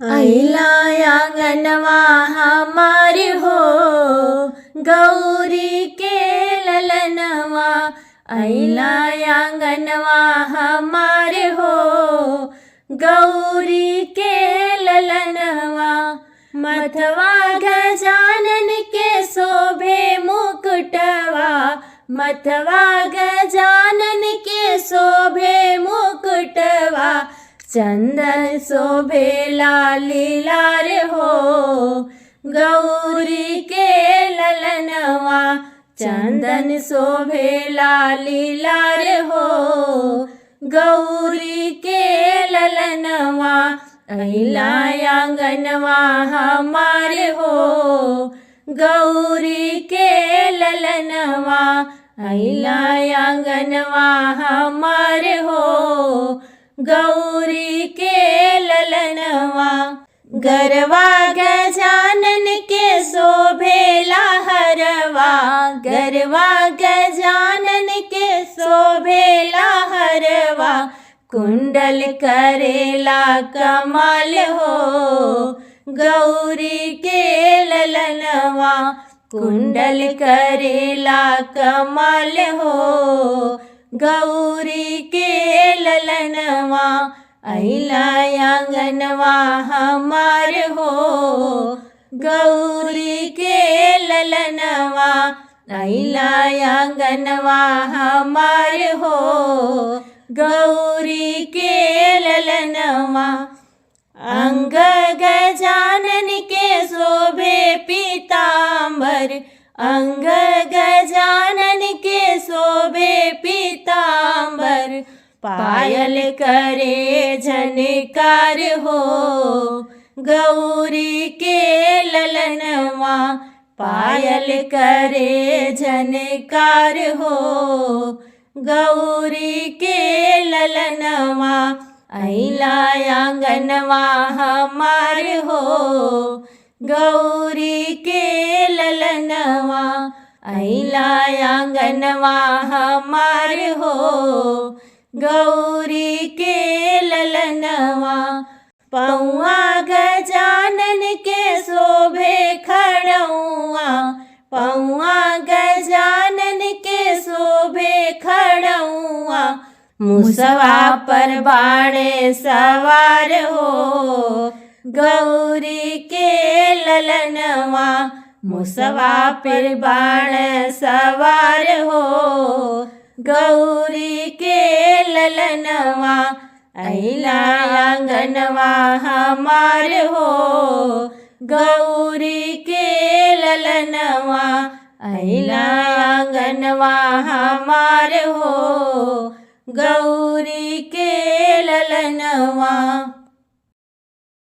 अइला आंगनवा हमार हो, गौरी के ललनवा। अइला आंगनवा हमार हो, गौरी के ललनवा। मथवा गजानन के शोभे मुकुटवा, मथवा गजानन के शोभे मुकुटवा। चंदन शोभे लीलार हो, गौरी के ललनवा। चंदन शोभे लीलार हो, गौरी के ललनवा। अइला आंगनवा हमार हो, गौरी के ललनवा। अइला आंगनवा हमार हो, गौरी के ललनवा। गरवा गजानन के शोभेला हरवा, गरवा गजानन के शोभेला हरवा। कुंडल करेला कमाल हो, गौरी के ललनवा। कुंडल करेला कमाल हो, गौरी के ललनवा। अइला आंगनवा हमार हो, गौरी के ललनवा। अइला आंगनवा हमार हो, गौरी के ललनवा। अंग गजानन के शोभे पीतांबर, अंग गजानन के शोभे पीतांबर। पायल करे झनकार हो, गौरी के ललनवा। पायल करे झनकार हो, गौरी के ललनवा। अइला आंगनवा हमार हो, गौरी के ललनवा। अइला आंगनवा हमार हो, गौरी के ललनवा। पौआ गजानन के शोभे खड़उआ, पौआ गजानन के शोभे खड़उआ। मुसवा पर बाड़े सवार हो, गौरी के ललनवा। मुसवा पर बाण सवार हो, गौरी के ललनवा। अइला आंगनवा हमार हो, गौरी के ललनवा। अइला आंगनवा हमार हो, गौरी के ललनवा।